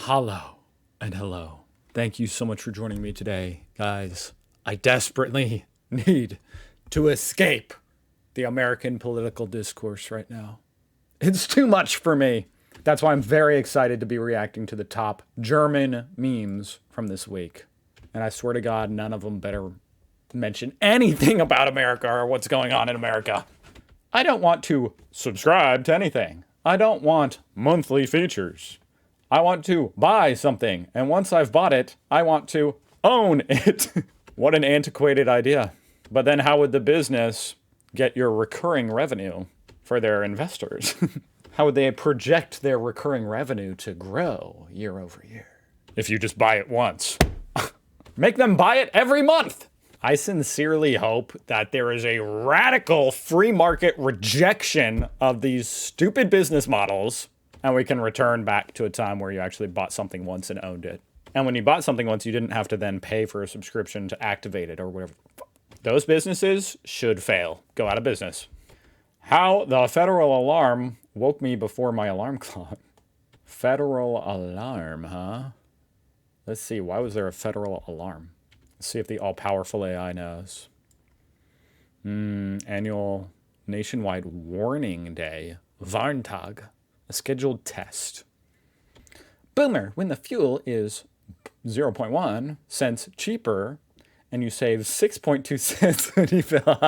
Hello and hello. Thank you so much for joining me today, guys. I desperately need to escape the American political discourse right now. It's too much for me. That's why I'm very excited to be reacting to the top German memes from this week. And I swear to God, none of them better mention anything about America or what's going on in America. I don't want to subscribe to anything. I don't want monthly features. I want to buy something, and once I've bought it, I want to own it. What an antiquated idea. But then how would the business get your recurring revenue for their investors? How would they project their recurring revenue to grow year over year? If you just buy it once. Make them buy it every month. I sincerely hope that there is a radical free market rejection of these stupid business models, and we can return back to a time where you actually bought something once and owned it. And when you bought something once, you didn't have to then pay for a subscription to activate it or whatever. Those businesses should fail. Go out of business. How the federal alarm woke me before my alarm clock. Federal alarm, huh? Let's see. Why was there a federal alarm? Let's see if the all-powerful AI knows. Annual nationwide warning day. Warntag. A scheduled test. Boomer, when the fuel is 0.1 cents cheaper and you save 6.2 cents when you fill.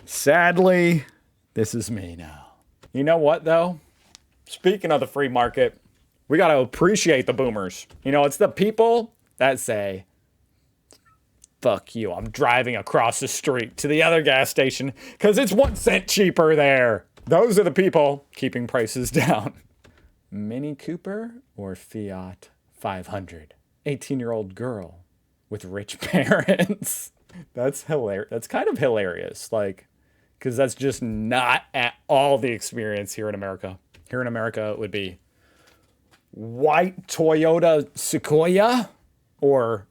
Sadly, this is me now. You know what, though? Speaking of the free market, we got to appreciate the boomers. You know, it's the people that say, fuck you, I'm driving across the street to the other gas station because it's 1 cent cheaper there. Those are the people keeping prices down. Mini Cooper or Fiat 500? 18-year-old girl with rich parents. That's hilarious. That's kind of hilarious. Like, because that's just not at all the experience here in America. Here in America, it would be white Toyota Sequoia or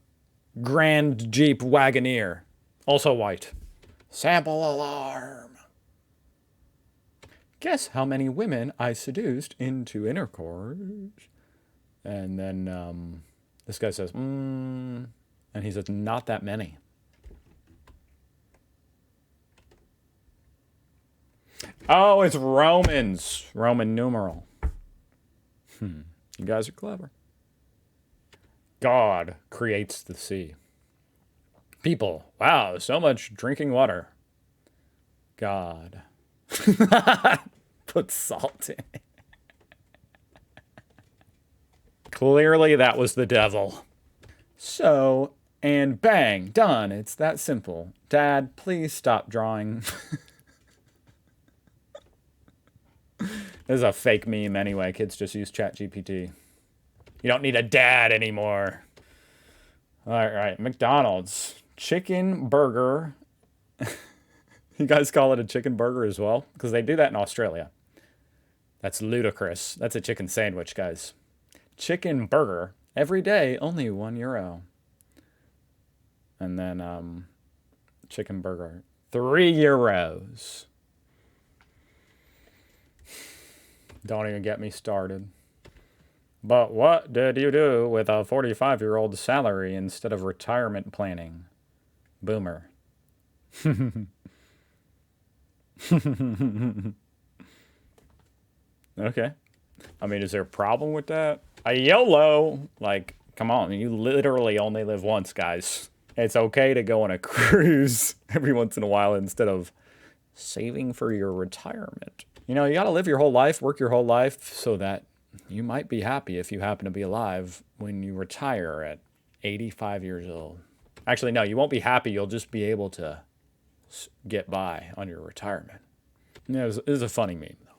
Grand Jeep Wagoneer. Also white. Sample alarm. Guess how many women I seduced into intercourse? And then this guy says, and he says, not that many. Oh, it's Romans. Roman numeral. You guys are clever. God creates the sea. People, wow, so much drinking water. God. Put salt in it. Clearly that was the devil. So, and bang, done. It's that simple. Dad, please stop drawing. This is a fake meme anyway. Kids just use ChatGPT. You don't need a dad anymore. All right, McDonald's. Chicken burger. You guys call it a chicken burger as well? Because they do that in Australia. That's ludicrous. That's a chicken sandwich, guys. Chicken burger. Every day, only €1. And then chicken burger. €3. Don't even get me started. But what did you do with a 45-year-old salary instead of retirement planning? Boomer. Okay. I mean, is there a problem with that? A YOLO. Like, come on. You literally only live once, guys. It's okay to go on a cruise every once in a while instead of saving for your retirement. You know, you got to live your whole life, work your whole life so that you might be happy if you happen to be alive when you retire at 85 years old. Actually, no, you won't be happy. You'll just be able to get by on your retirement. Yeah, it was a funny meme, though.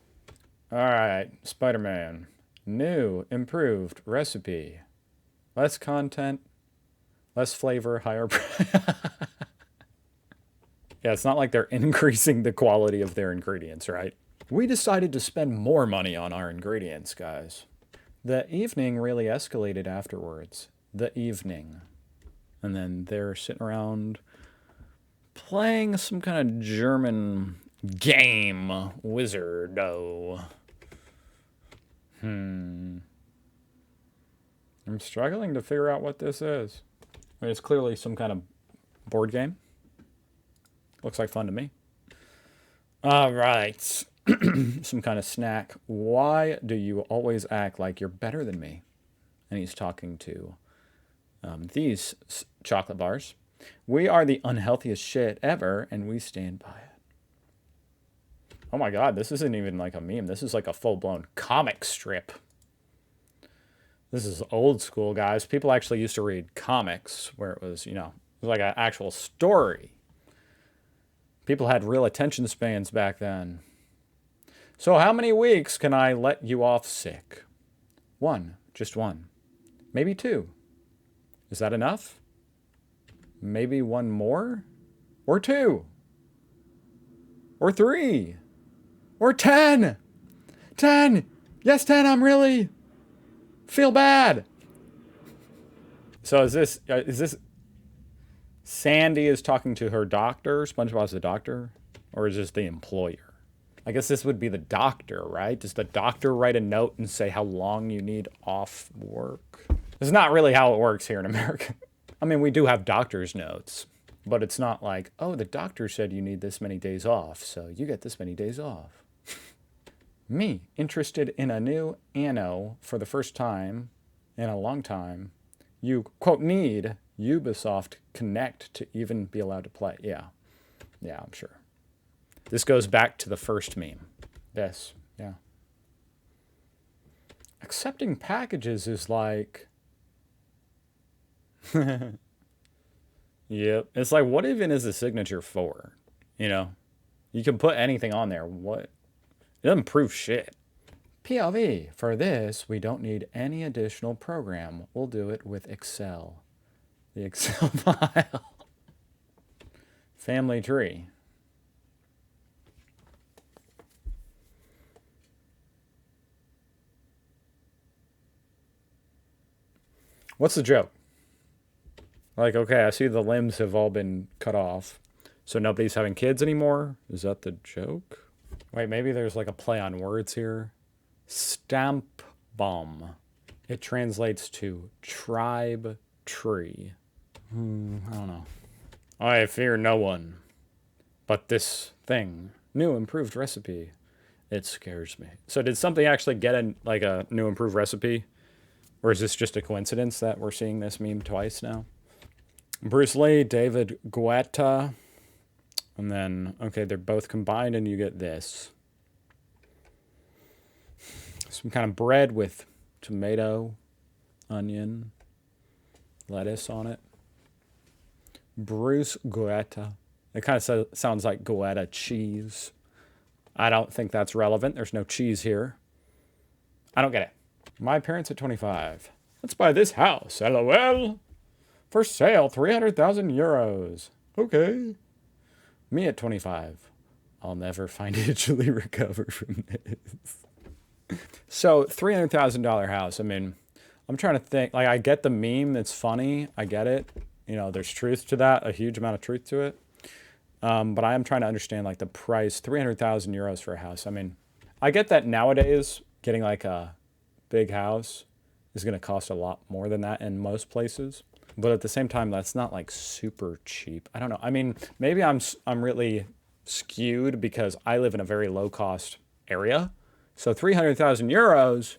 All right, Spider-Man. New, improved recipe. Less content, less flavor, higher price. Yeah, it's not like they're increasing the quality of their ingredients, right? We decided to spend more money on our ingredients, guys. The evening really escalated afterwards. The evening. And then they're sitting around playing some kind of German game. Wizardo. I'm struggling to figure out what this is. I mean, it's clearly some kind of board game. Looks like fun to me. All right. Some kind of snack. Why do you always act like you're better than me? And he's talking to these chocolate bars. We are the unhealthiest shit ever, and we stand by it. Oh my God, this isn't even like a meme. This is like a full-blown comic strip. This is old school, guys. People actually used to read comics where it was, it was like an actual story. People had real attention spans back then. So how many weeks can I let you off sick? 1, just 1. Maybe 2. Is that enough? Maybe 1 more? Or 2? Or 3? Or 10? 10! Yes, 10, I'm really... feel bad. So is this Sandy is talking to her doctor, SpongeBob's the doctor, or is this the employer? I guess this would be the doctor, right? Does the doctor write a note and say how long you need off work? This is not really how it works here in America. I mean, we do have doctor's notes, but it's not like, oh, the doctor said you need this many days off, so you get this many days off. Me, interested in a new anno for the first time in a long time. You, quote, need Ubisoft Connect to even be allowed to play. Yeah, I'm sure. This goes back to the first meme. This, yeah. Accepting packages is like... Yep. It's like, what even is the signature for? You can put anything on there. What? It doesn't prove shit. PLV, for this, we don't need any additional program. We'll do it with Excel. The Excel file. Family tree. What's the joke? Like, okay, I see the limbs have all been cut off, so nobody's having kids anymore? Is that the joke? Wait, maybe there's like a play on words here. Stamp bomb. It translates to tribe tree. I don't know. I fear no one. But this thing, new improved recipe, it scares me. So did something actually get a new improved recipe? Or is this just a coincidence that we're seeing this meme twice now? Bruce Lee, David Guetta. And then, okay, they're both combined and you get this. Some kind of bread with tomato, onion, lettuce on it. Bruce Guetta. It kind of sounds like Guetta cheese. I don't think that's relevant. There's no cheese here. I don't get it. My parents at 25. Let's buy this house. LOL. For sale, 300,000 euros. Okay. Me at 25. I'll never financially recover from this. So, $300,000 house. I mean, I'm trying to think. Like, I get the meme. It's funny. I get it. There's truth to that. A huge amount of truth to it. But I am trying to understand, like, the price. 300,000 euros for a house. I mean, I get that nowadays getting, like, a big house is going to cost a lot more than that in most places. But at the same time, that's not like super cheap. I don't know. I mean, maybe I'm really skewed because I live in a very low cost area. So 300,000 euros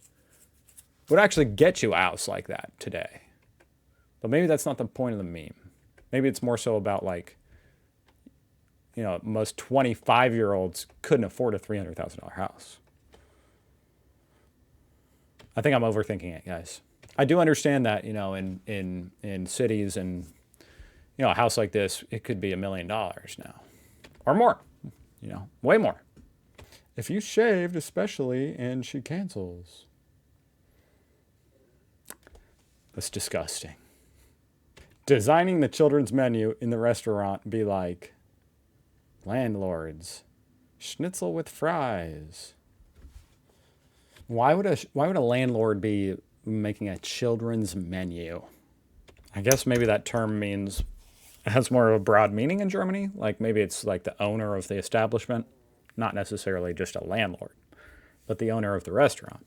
would actually get you a house like that today. But maybe that's not the point of the meme. Maybe it's more so about like, most 25-year-olds couldn't afford a $300,000 house. I think I'm overthinking it, guys. I do understand that, in cities and, a house like this, it could be $1 million now. Or more, way more. If you shaved, especially, and she cancels. That's disgusting. Designing the children's menu in the restaurant be like, landlords, schnitzel with fries. Why would a landlord be making a children's menu? I guess maybe that term it has more of a broad meaning in Germany. Like maybe it's like the owner of the establishment, not necessarily just a landlord, but the owner of the restaurant.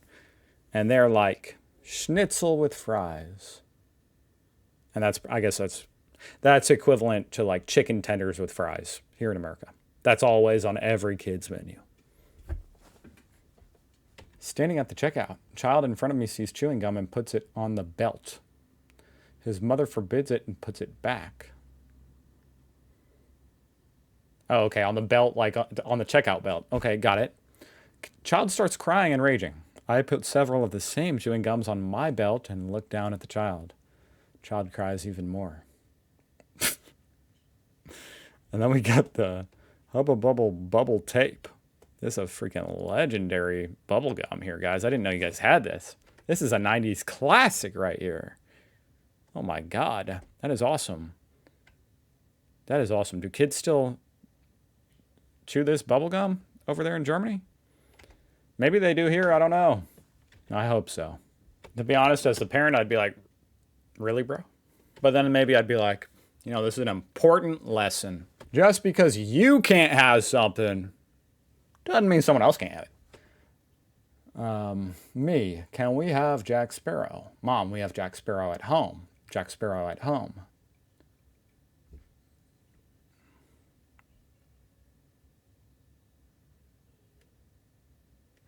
And they're like, Schnitzel with fries. And I guess that's equivalent to like chicken tenders with fries here in America. That's always on every kid's menu. Standing at the checkout, a child in front of me sees chewing gum and puts it on the belt. His mother forbids it and puts it back. Oh, okay, on the belt, like on the checkout belt. Okay, got it. Child starts crying and raging. I put several of the same chewing gums on my belt and look down at the child. Child cries even more. And then we got the Hubba Bubble Bubble Tape. This is a freaking legendary bubble gum here, guys. I didn't know you guys had this. This is a 90s classic right here. Oh my God. That is awesome. That is awesome. Do kids still chew this bubble gum over there in Germany? Maybe they do here. I don't know. I hope so. To be honest, as a parent, I'd be like, really, bro? But then maybe I'd be like, you know, this is an important lesson. Just because you can't have something doesn't mean someone else can't have it. Me, can we have Jack Sparrow? Mom, we have Jack Sparrow at home. Jack Sparrow at home.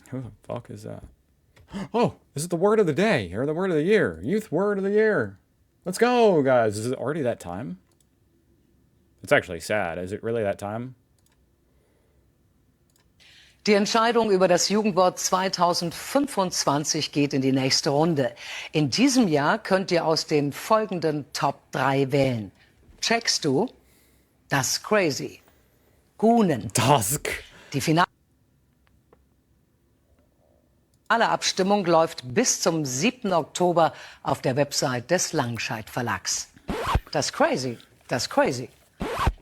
Who the fuck is that? Oh, this is the word of the day, or the word of the year. Youth word of the year. Let's go, guys. Is it already that time? It's actually sad. Is it really that time? Die Entscheidung über das Jugendwort 2025 geht in die nächste Runde. In diesem Jahr könnt ihr aus den folgenden Top 3 wählen. Checkst du? Das Crazy. Gunen. Die finale Abstimmung läuft bis zum 7. Oktober auf der Website des Langscheid Verlags. Das Crazy. Das Crazy.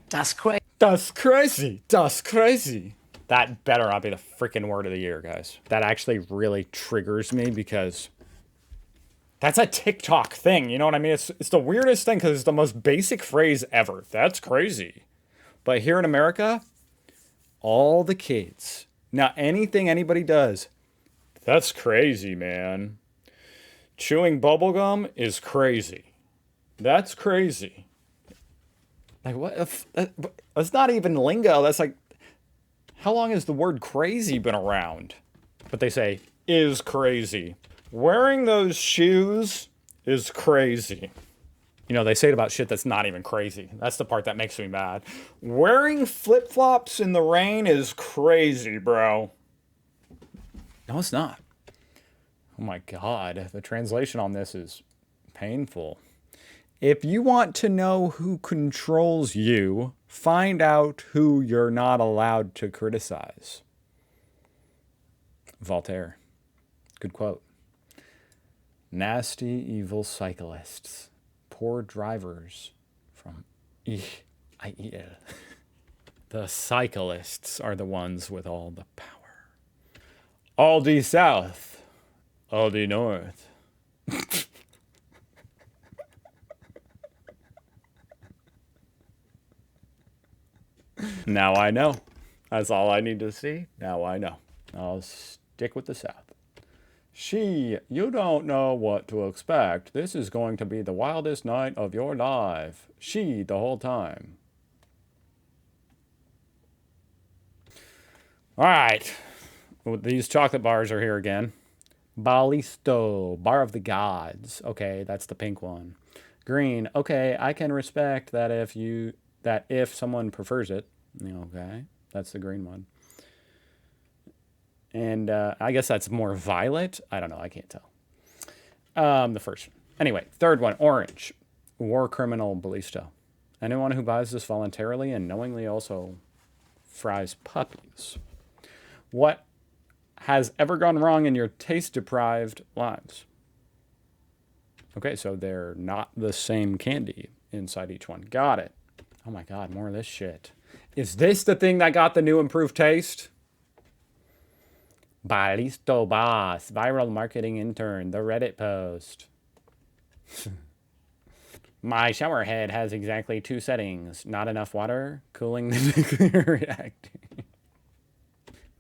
Das Crazy. Das Crazy. Das Crazy. That better not be the freaking word of the year, guys. That actually really triggers me because that's a TikTok thing. You know what I mean? It's the weirdest thing because it's the most basic phrase ever. That's crazy. But here in America, all the kids, now anything anybody does, that's crazy, man. Chewing bubblegum is crazy. That's crazy. Like, what? That's not even lingo. That's like, how long has the word crazy been around? But they say, is crazy. Wearing those shoes is crazy. You know, they say it about shit that's not even crazy. That's the part that makes me mad. Wearing flip-flops in the rain is crazy, bro. No, it's not. Oh my God. The translation on this is painful. If you want to know who controls you, find out who you're not allowed to criticize. Voltaire. Good quote. Nasty, evil cyclists. Poor drivers from Israel. The cyclists are the ones with all the power. Aldi South. Aldi North. Now I know. That's all I need to see. Now I know. I'll stick with the South. You don't know what to expect. This is going to be the wildest night of your life. The whole time. All right. These chocolate bars are here again. Balisto, Bar of the Gods. Okay, that's the pink one. Green. Okay, I can respect that if someone prefers it. Okay, that's the green one. And I guess that's more violet. I don't know. I can't tell. The first one. Anyway, third one, orange. War criminal Balisto. Anyone who buys this voluntarily and knowingly also fries puppies. What has ever gone wrong in your taste-deprived lives? Okay, so they're not the same candy inside each one. Got it. Oh my God, more of this shit. Is this the thing that got the new improved taste? Balisto Boss, viral marketing intern, the Reddit post. My shower head has exactly 2 settings. Not enough water, cooling the nuclear reactor.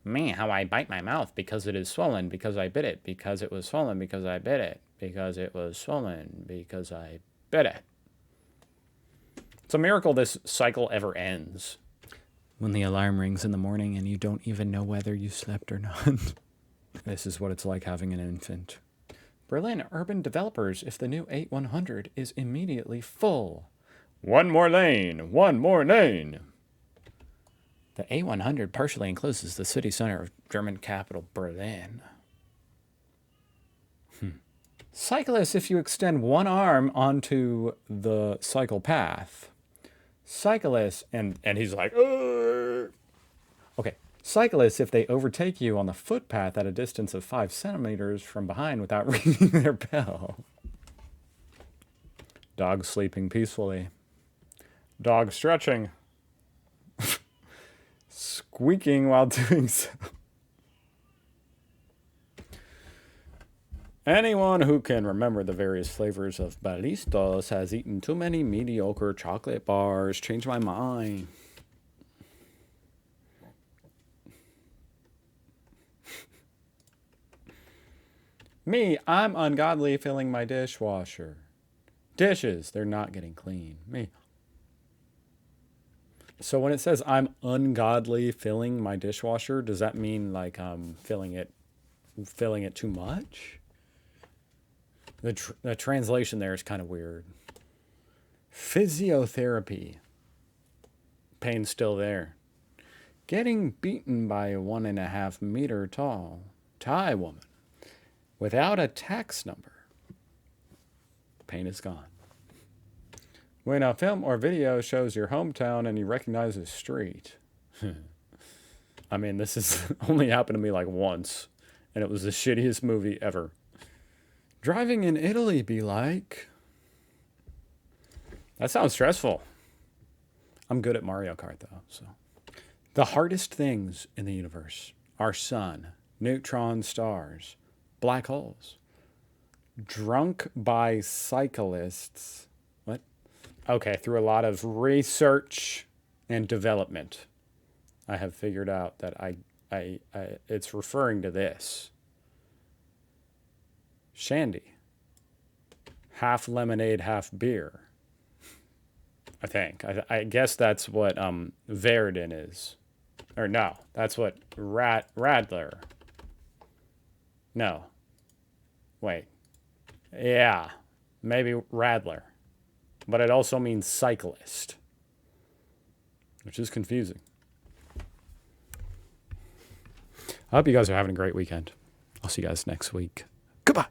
Man, how I bite my mouth because it is swollen, because I bit it, because it was swollen, because I bit it. because it was swollen, because I bit it. It's a miracle this cycle ever ends. When the alarm rings in the morning and you don't even know whether you slept or not. This is what it's like having an infant. Berlin urban developers if the new 8100 is immediately full. One more lane, one more lane. The A100 partially encloses the city center of German capital Berlin. Cyclists if you extend one arm onto the cycle path. Cyclists, and he's like, "Ugh." Okay. Cyclists if they overtake you on the footpath at a distance of 5 centimeters from behind without ringing their bell. Dog sleeping peacefully. Dog stretching. Squeaking while doing so. Anyone who can remember the various flavors of Ballistos has eaten too many mediocre chocolate bars. Change my mind. Me, I'm ungodly filling my dishwasher. Dishes, they're not getting clean. Me. So when it says I'm ungodly filling my dishwasher, does that mean like I'm filling it too much? The translation there is kind of weird. Physiotherapy. Pain's still there. Getting beaten by a 1.5 meter tall Thai woman without a tax number. Pain is gone. When a film or video shows your hometown and you recognize a street. I mean, this has only happened to me like once, and it was the shittiest movie ever. Driving in Italy be like. That sounds stressful. I'm good at Mario Kart though, so. The hardest things in the universe are sun, neutron stars, black holes. Drunk by cyclists. What? Okay, through a lot of research and development, I have figured out that it's referring to this. Shandy. Half lemonade, half beer. I think. I guess that's what Verden is. Or no, that's what Radler. No. Wait. Yeah, maybe Radler. But it also means cyclist, which is confusing. I hope you guys are having a great weekend. I'll see you guys next week. Goodbye.